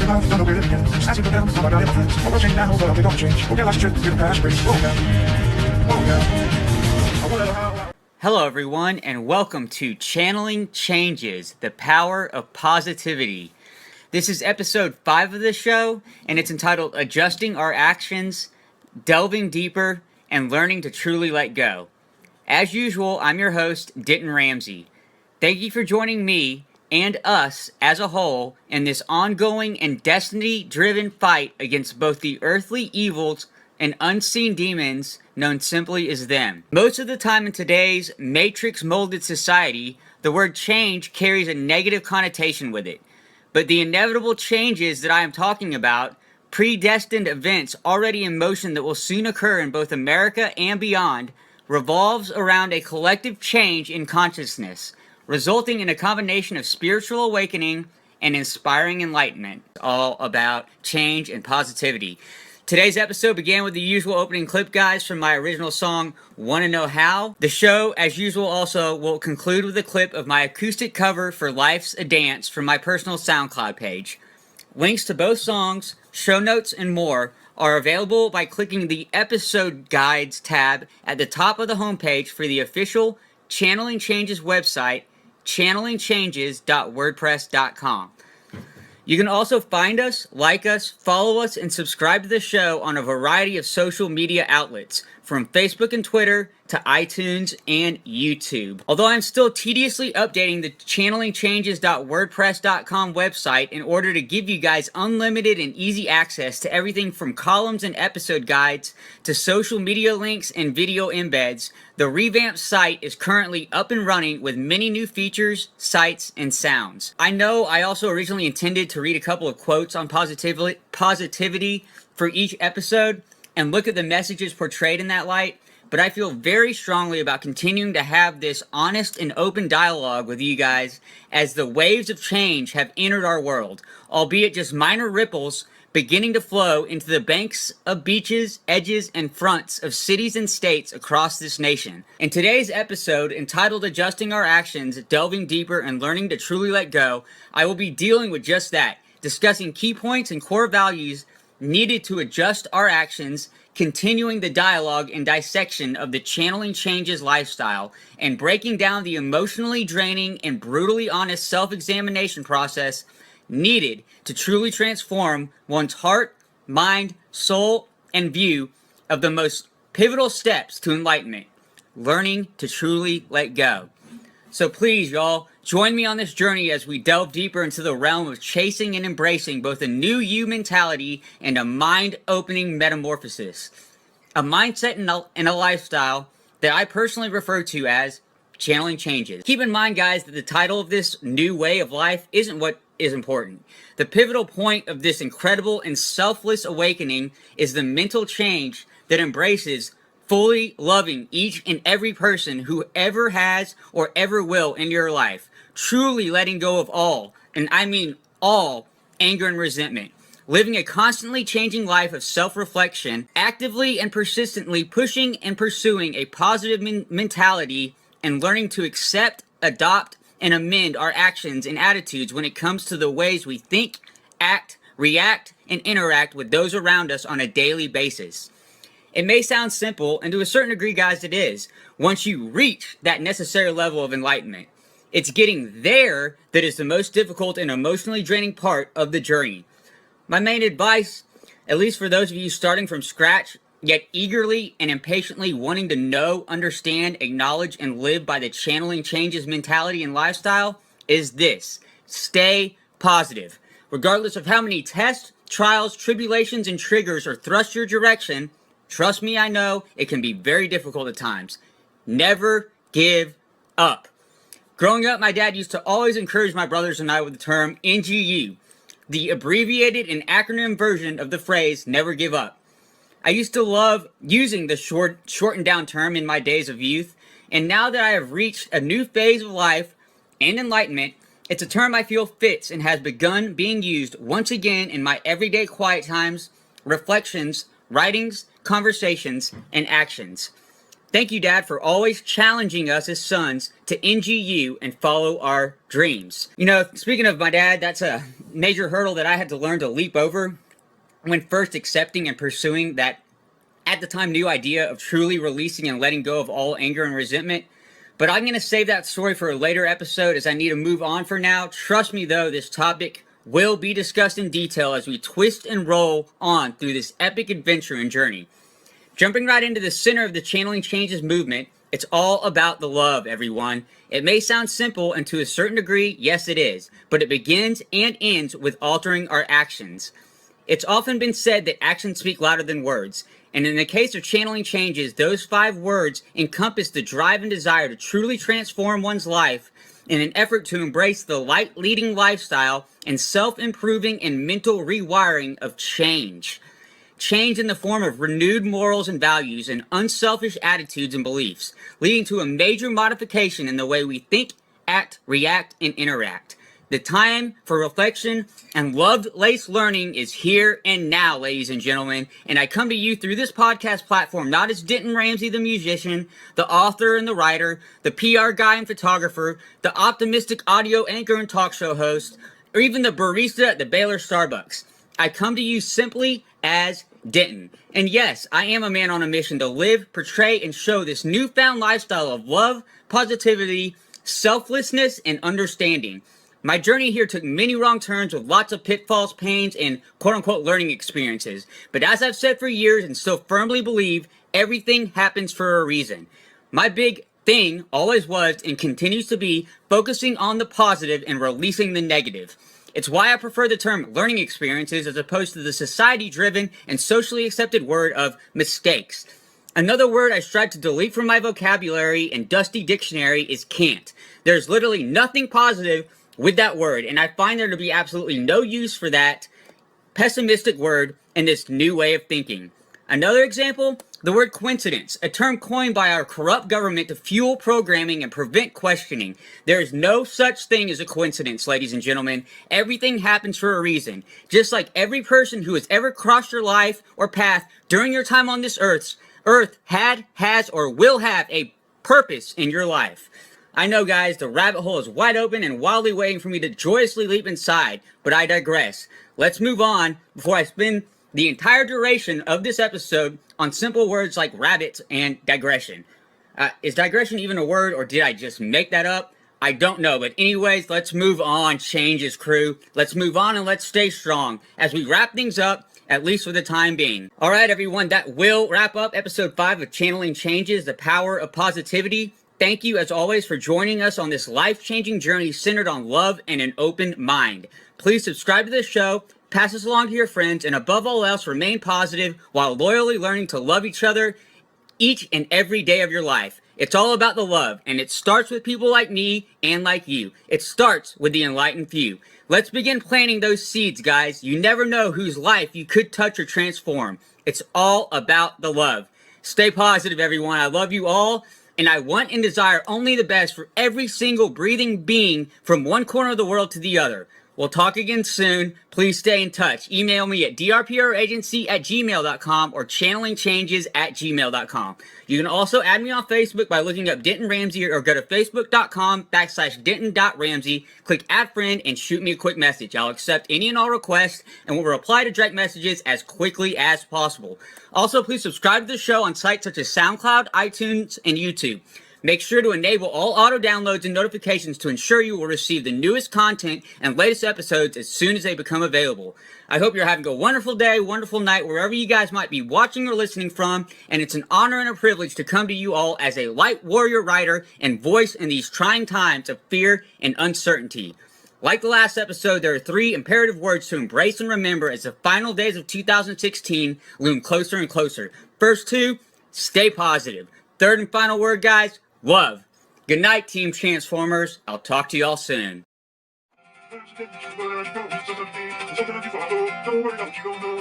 Hello everyone, and welcome to Channeling Changes, the Power of Positivity. This is episode 5 of the show, and it's entitled Adjusting Our Actions, Delving Deeper, and Learning to Truly Let Go. As usual, I'm your host, Denton Ramsey. Thank you for joining me and us as a whole in this ongoing and destiny-driven fight against both the earthly evils and unseen demons known simply as them. Most of the time in today's matrix-molded society, the word change carries a negative connotation with it. But the inevitable changes that I am talking about, predestined events already in motion that will soon occur in both America and beyond, revolves around a collective change in consciousness, resulting in a combination of spiritual awakening and inspiring enlightenment. All about change and positivity. Today's episode began with the usual opening clip, guys, from my original song, Wanna Know How? The show, as usual, also will conclude with a clip of my acoustic cover for Life's a Dance from my personal SoundCloud page. Links to both songs, show notes, and more are available by clicking the Episode Guides tab at the top of the homepage for the official Channeling Changes website, channelingchanges.wordpress.com. You can also find us, like us, follow us, and subscribe to the show on a variety of social media outlets, from Facebook and Twitter to iTunes and YouTube. Although I'm still tediously updating the channelingchanges.wordpress.com website in order to give you guys unlimited and easy access to everything from columns and episode guides to social media links and video embeds, the revamped site is currently up and running with many new features, sites, and sounds. I know I also originally intended to read a couple of quotes on positivity for each episode and look at the messages portrayed in that light, but I feel very strongly about continuing to have this honest and open dialogue with you guys as the waves of change have entered our world, albeit just minor ripples beginning to flow into the banks of beaches, edges, and fronts of cities and states across this nation. In today's episode, entitled Adjusting Our Actions, Delving Deeper, and Learning to Truly Let Go, I will be dealing with just that, discussing key points and core values needed to adjust our actions, continuing the dialogue and dissection of the Channeling Changes lifestyle, and breaking down the emotionally draining and brutally honest self-examination process needed to truly transform one's heart, mind, soul, and view of the most pivotal steps to enlightenment, learning to truly let go. So please, y'all, join me on this journey as we delve deeper into the realm of chasing and embracing both a new you mentality and a mind-opening metamorphosis. A mindset and a lifestyle that I personally refer to as Channeling Changes. Keep in mind, guys, that the title of this new way of life isn't what is important. The pivotal point of this incredible and selfless awakening is the mental change that embraces fully loving each and every person who ever has or ever will in your life, truly letting go of all, and I mean all, anger and resentment, living a constantly changing life of self-reflection, actively and persistently pushing and pursuing a positive mentality, and learning to accept, adopt, and amend our actions and attitudes when it comes to the ways we think, act, react, and interact with those around us on a daily basis. It may sound simple, and to a certain degree, guys, it is, once you reach that necessary level of enlightenment. It's getting there that is the most difficult and emotionally draining part of the journey. My main advice, at least for those of you starting from scratch, yet eagerly and impatiently wanting to know, understand, acknowledge, and live by the Channeling Changes mentality and lifestyle, is this: stay positive. Regardless of how many tests, trials, tribulations, and triggers are thrust your direction, trust me, I know, it can be very difficult at times. Never give up. Growing up, my dad used to always encourage my brothers and I with the term NGU, the abbreviated and acronym version of the phrase, never give up. I used to love using the shortened down term in my days of youth, and now that I have reached a new phase of life and enlightenment, it's a term I feel fits and has begun being used once again in my everyday quiet times, reflections, writings, conversations, and actions. Thank you, Dad, for always challenging us as sons to NGU and follow our dreams. You know, speaking of my dad, that's a major hurdle that I had to learn to leap over when first accepting and pursuing that at the time new idea of truly releasing and letting go of all anger and resentment. But I'm going to save that story for a later episode as I need to move on for now. Trust me though, this topic will be discussed in detail as we twist and roll on through this epic adventure and journey. Jumping right into the center of the Channeling Changes movement, it's all about the love, everyone. It may sound simple, and to a certain degree, yes it is, but it begins and ends with altering our actions. It's often been said that actions speak louder than words, and in the case of Channeling Changes, those 5 words encompass the drive and desire to truly transform one's life in an effort to embrace the light-leading lifestyle and self-improving and mental rewiring of change. Change in the form of renewed morals and values and unselfish attitudes and beliefs, leading to a major modification in the way we think, act, react, and interact. The time for reflection and love-laced learning is here and now, ladies and gentlemen, and I come to you through this podcast platform not as Denton Ramsey the musician, the author and the writer, the PR guy and photographer, the optimistic audio anchor and talk show host, or even the barista at the Baylor Starbucks. I come to you simply as Denton. And yes, I am a man on a mission to live, portray, and show this newfound lifestyle of love, positivity, selflessness, and understanding. My journey here took many wrong turns with lots of pitfalls, pains, and quote-unquote learning experiences. But as I've said for years and still firmly believe, everything happens for a reason. My big thing always was and continues to be focusing on the positive and releasing the negative. It's why I prefer the term learning experiences as opposed to the society-driven and socially accepted word of mistakes. Another word I strive to delete from my vocabulary and dusty dictionary is can't. There's literally nothing positive with that word, and I find there to be absolutely no use for that pessimistic word in this new way of thinking. Another example, the word coincidence, a term coined by our corrupt government to fuel programming and prevent questioning. There is no such thing as a coincidence, ladies and gentlemen. Everything happens for a reason. Just like every person who has ever crossed your life or path during your time on this earth had, has, or will have a purpose in your life. I know, guys, the rabbit hole is wide open and wildly waiting for me to joyously leap inside, but I digress. Let's move on before I spend the entire duration of this episode on simple words like rabbit and digression. Is digression even a word, or did I just make that up? I don't know, but anyways, let's move on, Changes crew. Let's move on and let's stay strong as we wrap things up, at least for the time being. Alright everyone, that will wrap up episode 5 of Channeling Changes, the Power of Positivity. Thank you as always for joining us on this life-changing journey centered on love and an open mind. Please subscribe to this show, pass this along to your friends, and above all else, remain positive while loyally learning to love each other each and every day of your life. It's all about the love, and it starts with people like me and like you. It starts with the enlightened few. Let's begin planting those seeds, guys. You never know whose life you could touch or transform. It's all about the love. Stay positive, everyone. I love you all, and I want and desire only the best for every single breathing being from one corner of the world to the other. We'll talk again soon. Please stay in touch. Email me at drproagency@gmail.com or channelingchanges@gmail.com. You can also add me on Facebook by looking up Denton Ramsey or go to facebook.com/denton.ramsey. Click add friend and shoot me a quick message. I'll accept any and all requests and will reply to direct messages as quickly as possible. Also, please subscribe to the show on sites such as SoundCloud, iTunes, and YouTube. Make sure to enable all auto downloads and notifications to ensure you will receive the newest content and latest episodes as soon as they become available. I hope you're having a wonderful day, wonderful night, wherever you guys might be watching or listening from, and it's an honor and a privilege to come to you all as a light warrior writer and voice in these trying times of fear and uncertainty. Like the last episode, there are 3 imperative words to embrace and remember as the final days of 2016 loom closer and closer. First 2, stay positive. Third and final word, guys, love. Good night, Team Transformers. I'll talk to y'all soon. Don't worry, don't you don't know.